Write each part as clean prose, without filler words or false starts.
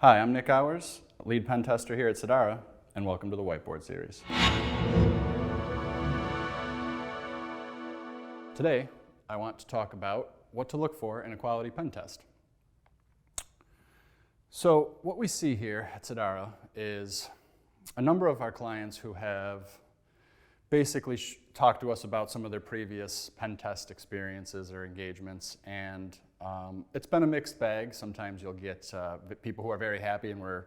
Hi, I'm Nick Aures, Lead Pentester here at Sedara, and welcome to the Whiteboard Series. Today, I want to talk about what to look for in a quality pen test. So what we see here at Sedara is a number of our clients who have basically talked to us about some of their previous pen test experiences or engagements, and it's been a mixed bag. Sometimes you'll get people who are very happy and we're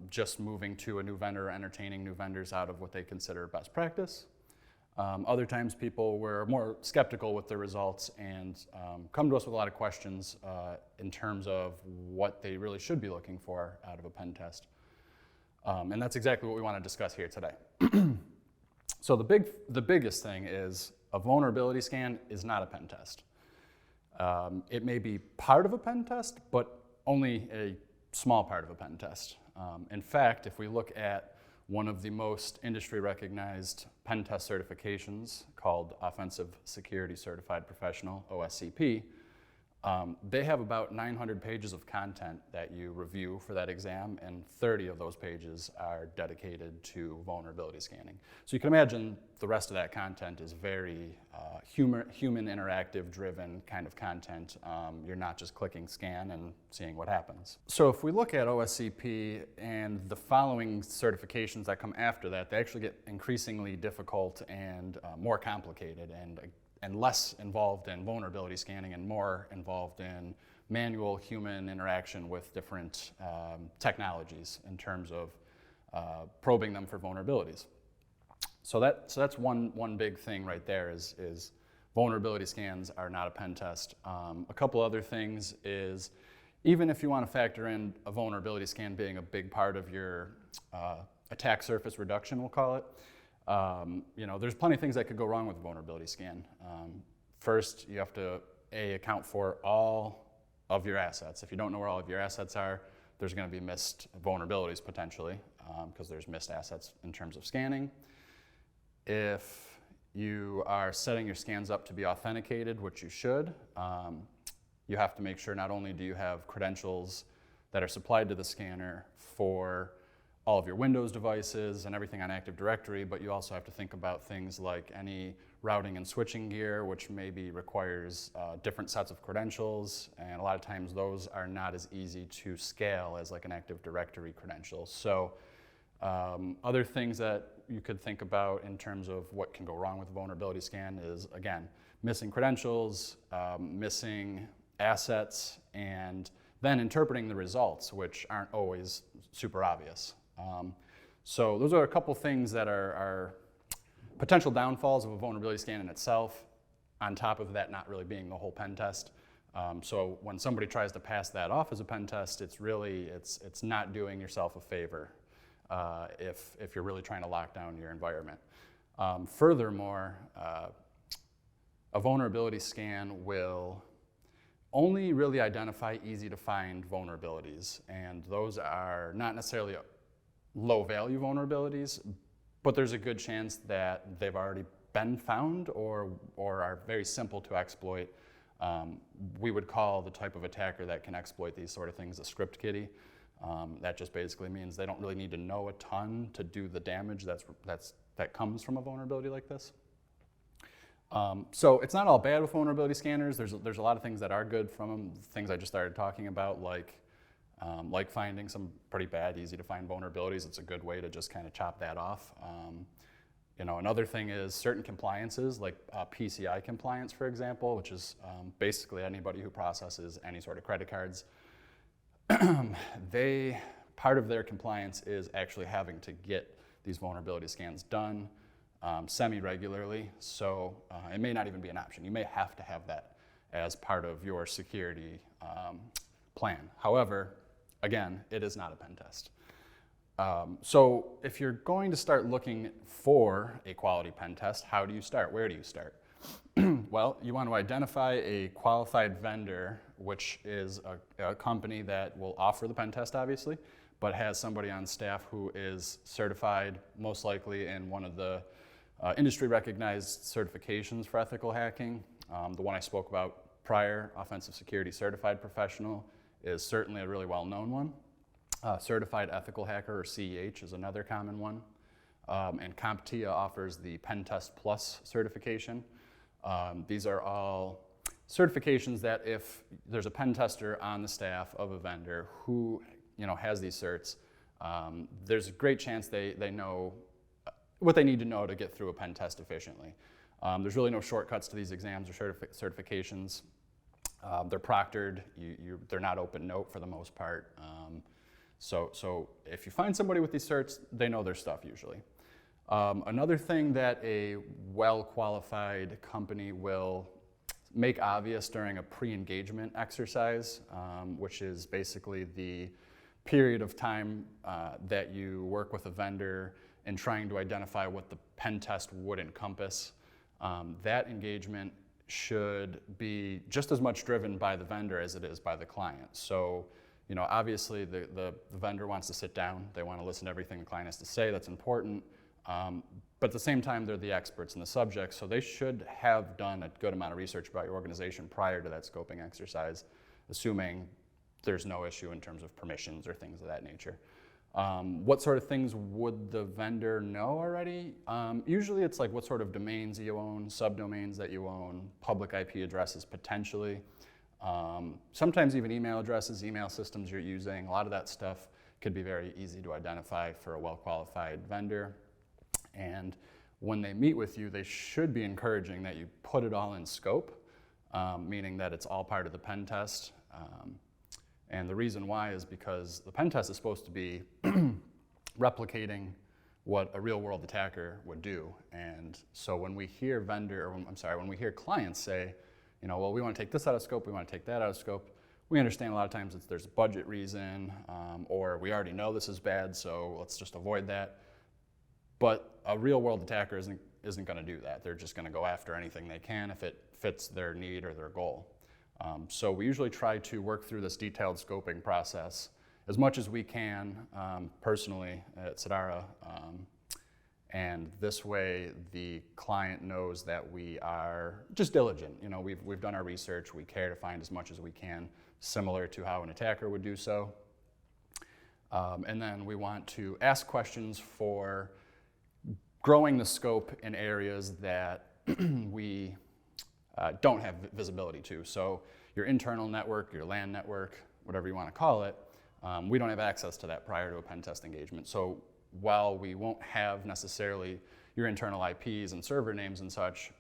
just moving to a new vendor, entertaining new vendors out of what they consider best practice. Other times people were more skeptical with the results and come to us with a lot of questions in terms of what they really should be looking for out of a pen test. And that's exactly what we want to discuss here today. So the biggest thing is a vulnerability scan is not a pen test. It may be part of a pen test, but only a small part of a pen test. In fact, if we look at one of the most industry recognized pen test certifications called Offensive Security Certified Professional, OSCP, they have about 900 pages of content that you review for that exam, and 30 of those pages are dedicated to vulnerability scanning. So you can imagine the rest of that content is very human interactive driven kind of content. You're not just clicking scan and seeing what happens. So if we look at OSCP and the following certifications that come after that, they actually get increasingly difficult and more complicated and less involved in vulnerability scanning and more involved in manual human interaction with different technologies in terms of probing them for vulnerabilities. So that's one big thing right there is vulnerability scans are not a pen test. A couple other things is even if you want to factor in a vulnerability scan being a big part of your attack surface reduction, we'll call it, there's plenty of things that could go wrong with a vulnerability scan. First, you have to account for all of your assets. If you don't know where all of your assets are, there's going to be missed vulnerabilities potentially because there's missed assets in terms of scanning. If you are setting your scans up to be authenticated, which you should, you have to make sure not only do you have credentials that are supplied to the scanner for all of your Windows devices and everything on Active Directory, but you also have to think about things like any routing and switching gear, which maybe requires different sets of credentials, and a lot of times those are not as easy to scale as like an Active Directory credential. So other things that you could think about in terms of what can go wrong with a vulnerability scan is, again, missing credentials, missing assets, and then interpreting the results, which aren't always super obvious. So those are a couple things that are potential downfalls of a vulnerability scan in itself, on top of that not really being the whole pen test. So when somebody tries to pass that off as a pen test, it's not doing yourself a favor if you're really trying to lock down your environment. Furthermore, a vulnerability scan will only really identify easy to find vulnerabilities, and those are not necessarily low value vulnerabilities, but there's a good chance that they've already been found or are very simple to exploit. We would call the type of attacker that can exploit these sort of things a script kiddie. That just basically means they don't really need to know a ton to do the damage that comes from a vulnerability like this. So it's not all bad with vulnerability scanners. There's a lot of things that are good from them. Things I just started talking about, like finding some pretty bad, easy to find vulnerabilities. It's a good way to just kind of chop that off. Another thing is certain compliances, like PCI compliance, for example, which is basically anybody who processes any sort of credit cards. Part of their compliance is actually having to get these vulnerability scans done semi-regularly, so it may not even be an option. You may have to have that as part of your security plan. However, again, it is not a pen test. So if you're going to start looking for a quality pen test, how do you start? Where do you start? Well, you want to identify a qualified vendor, which is a company that will offer the pen test, obviously, but has somebody on staff who is certified, most likely in one of the industry recognized certifications for ethical hacking. The one I spoke about prior, Offensive Security Certified Professional, is certainly a really well-known one. Certified Ethical Hacker, or CEH, is another common one. And CompTIA offers the Pentest Plus certification. These are all certifications that if there's a pen tester on the staff of a vendor who has these certs, there's a great chance they know what they need to know to get through a pen test efficiently. There's really no shortcuts to these exams or certifications. They're proctored. They're not open note for the most part. So if you find somebody with these certs, they know their stuff usually. Another thing that a well-qualified company will make obvious during a pre-engagement exercise, which is basically the period of time that you work with a vendor in trying to identify what the pen test would encompass. That engagement should be just as much driven by the vendor as it is by the client. So, obviously the vendor wants to sit down. They want to listen to everything the client has to say. That's important. But at the same time, they're the experts in the subject, so they should have done a good amount of research about your organization prior to that scoping exercise, assuming there's no issue in terms of permissions or things of that nature. What sort of things would the vendor know already? Usually it's like what sort of domains you own, subdomains that you own, public IP addresses potentially. Sometimes even email addresses, email systems you're using. A lot of that stuff could be very easy to identify for a well-qualified vendor. And when they meet with you, they should be encouraging that you put it all in scope, meaning that it's all part of the pen test. And the reason why is because the pen test is supposed to be replicating what a real-world attacker would do. And so when we hear when we hear clients say, well, we want to take this out of scope, we want to take that out of scope, we understand a lot of times there's a budget reason, or we already know this is bad, so let's just avoid that. But a real-world attacker isn't going to do that. They're just going to go after anything they can if it fits their need or their goal. So we usually try to work through this detailed scoping process as much as we can personally at Sedara. And this way the client knows that we are just diligent. We've done our research, we care to find as much as we can, similar to how an attacker would do so. And then we want to ask questions for growing the scope in areas that we don't have visibility to. So your internal network, your LAN network, whatever you want to call it, we don't have access to that prior to a pen test engagement. So while we won't have necessarily your internal IPs and server names and such,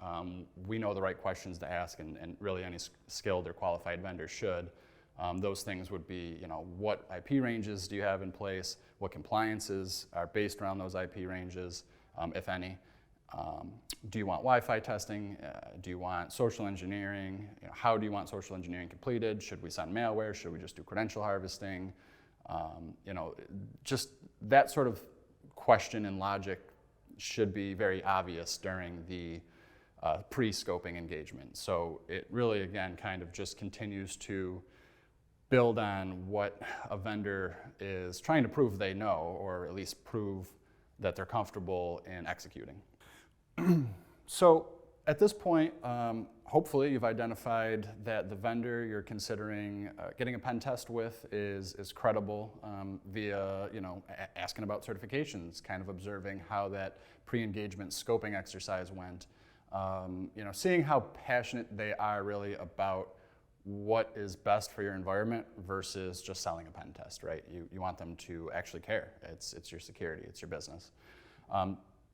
we know the right questions to ask, and really any skilled or qualified vendor should. Those things would be, what IP ranges do you have in place? What compliances are based around those IP ranges, if any? Do you want Wi-Fi testing? Do you want social engineering? How do you want social engineering completed? Should we send malware? Should we just do credential harvesting? Just that sort of question and logic should be very obvious during the pre-scoping engagement. So it really, again, kind of just continues to build on what a vendor is trying to prove they know, or at least prove that they're comfortable in executing. So at this point, hopefully you've identified that the vendor you're considering getting a pen test with is credible via asking about certifications, kind of observing how that pre-engagement scoping exercise went, seeing how passionate they are really about what is best for your environment versus just selling a pen test, right? You want them to actually care. It's your security, it's your business.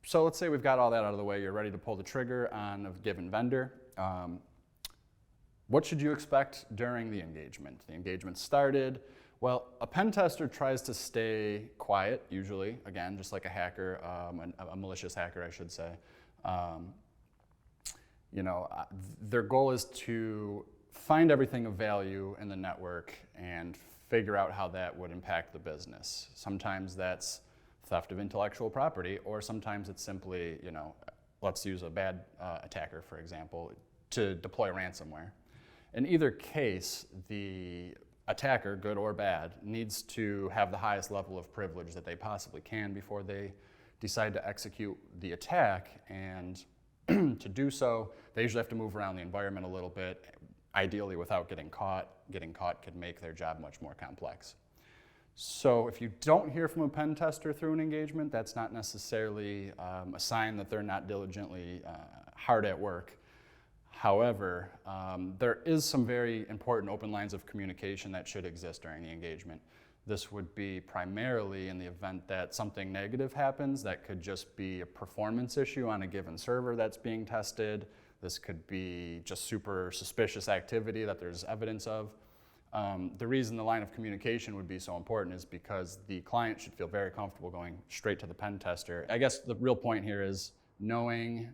So let's say we've got all that out of the way, you're ready to pull the trigger on a given vendor. What should you expect during the engagement? The engagement started. Well, a pen tester tries to stay quiet, usually, again, just like a hacker, a malicious hacker, I should say. Their goal is to find everything of value in the network and figure out how that would impact the business. Sometimes that's theft of intellectual property, or sometimes it's simply, let's use a bad attacker, for example, to deploy ransomware. In either case, the attacker, good or bad, needs to have the highest level of privilege that they possibly can before they decide to execute the attack. And to do so, they usually have to move around the environment a little bit, ideally without getting caught. Getting caught could make their job much more complex. So if you don't hear from a pen tester through an engagement, that's not necessarily a sign that they're not diligently hard at work. However, there is some very important open lines of communication that should exist during the engagement. This would be primarily in the event that something negative happens. That could just be a performance issue on a given server that's being tested. This could be just super suspicious activity that there's evidence of. The reason the line of communication would be so important is because the client should feel very comfortable going straight to the pen tester. I guess the real point here is knowing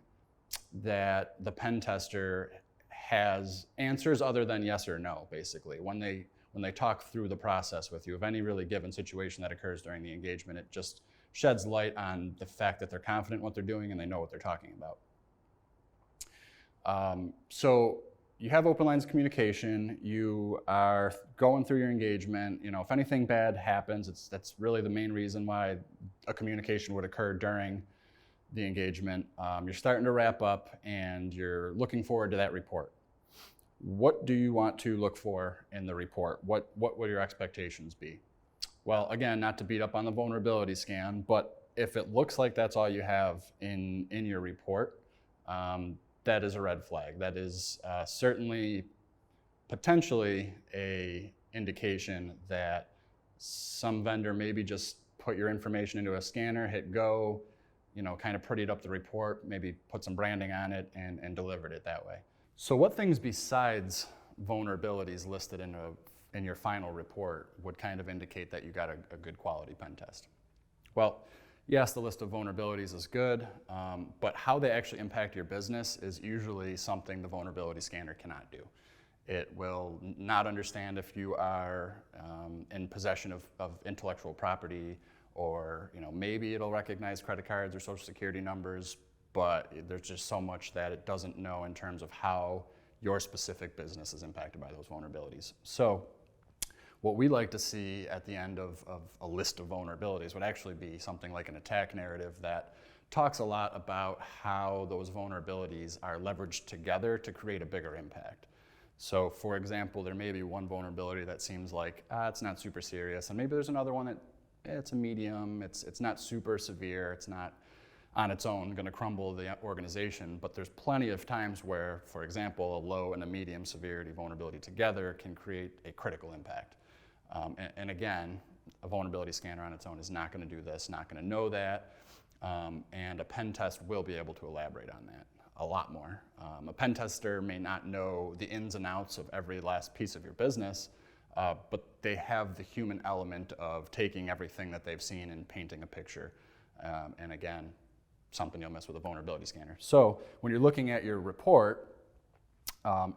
that the pen tester has answers other than yes or no, basically. When they talk through the process with you of any really given situation that occurs during the engagement, it just sheds light on the fact that they're confident in what they're doing and they know what they're talking about. So you have open lines of communication, you are going through your engagement, if anything bad happens, that's really the main reason why a communication would occur during the engagement. You're starting to wrap up and you're looking forward to that report. What do you want to look for in the report? What would your expectations be? Well, again, not to beat up on the vulnerability scan, but if it looks like that's all you have in your report, that is a red flag. That is certainly potentially a indication that some vendor maybe just put your information into a scanner, hit go, kind of prettied up the report, maybe put some branding on it and delivered it that way. So what things besides vulnerabilities listed in your final report would kind of indicate that you got a good quality pen test? Well, yes, the list of vulnerabilities is good, but how they actually impact your business is usually something the vulnerability scanner cannot do. It will not understand if you are in possession of intellectual property, or maybe it'll recognize credit cards or social security numbers, but there's just so much that it doesn't know in terms of how your specific business is impacted by those vulnerabilities. So what we like to see at the end of a list of vulnerabilities would actually be something like an attack narrative that talks a lot about how those vulnerabilities are leveraged together to create a bigger impact. So for example, there may be one vulnerability that seems like it's not super serious, and maybe there's another one that it's a medium, it's not super severe, it's not on its own going to crumble the organization, but there's plenty of times where, for example, a low and a medium severity vulnerability together can create a critical impact. And again, a vulnerability scanner on its own is not going to do this, not going to know that, and a pen test will be able to elaborate on that a lot more. A pen tester may not know the ins and outs of every last piece of your business, but they have the human element of taking everything that they've seen and painting a picture. And again, something you'll miss with a vulnerability scanner. So when you're looking at your report,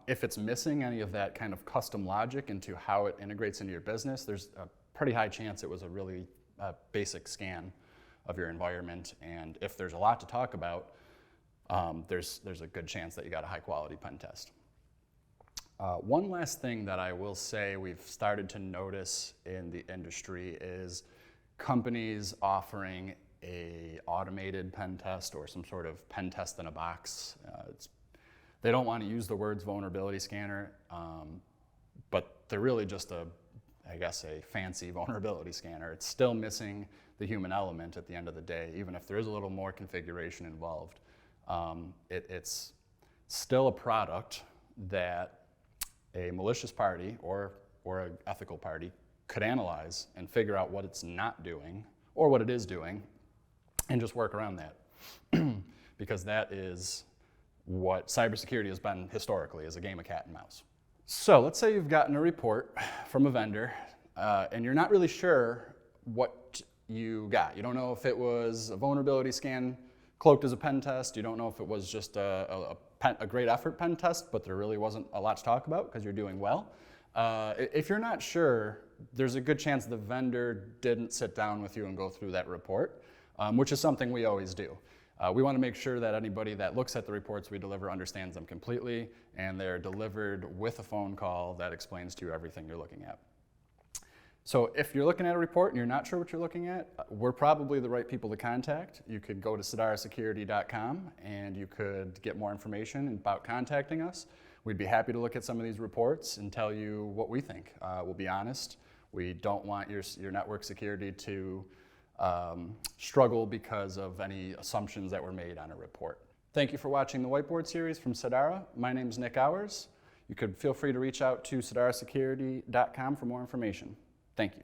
if it's missing any of that kind of custom logic into how it integrates into your business, there's a pretty high chance it was a really basic scan of your environment. And if there's a lot to talk about, there's a good chance that you got a high quality pen test. One last thing that I will say we've started to notice in the industry is companies offering a automated pen test or some sort of pen test in a box. They don't want to use the words vulnerability scanner, but they're really just a fancy vulnerability scanner. It's still missing the human element at the end of the day, even if there is a little more configuration involved. It's still a product that a malicious party or an ethical party could analyze and figure out what it's not doing or what it is doing and just work around that. Because that is what cybersecurity has been historically, is a game of cat and mouse. So let's say you've gotten a report from a vendor and you're not really sure what you got. You don't know if it was a vulnerability scan cloaked as a pen test. You don't know if it was just a great effort pen test, but there really wasn't a lot to talk about because you're doing well. If you're not sure, there's a good chance the vendor didn't sit down with you and go through that report, which is something we always do. We want to make sure that anybody that looks at the reports we deliver understands them completely, and they're delivered with a phone call that explains to you everything you're looking at. So if you're looking at a report and you're not sure what you're looking at, we're probably the right people to contact. You could go to sedarasecurity.com and you could get more information about contacting us. We'd be happy to look at some of these reports and tell you what we think. We'll be honest. We don't want your network security to struggle because of any assumptions that were made on a report. Thank you for watching the Whiteboard Series from Sedara. My name is Nick Aures. You could feel free to reach out to sedarasecurity.com for more information. Thank you.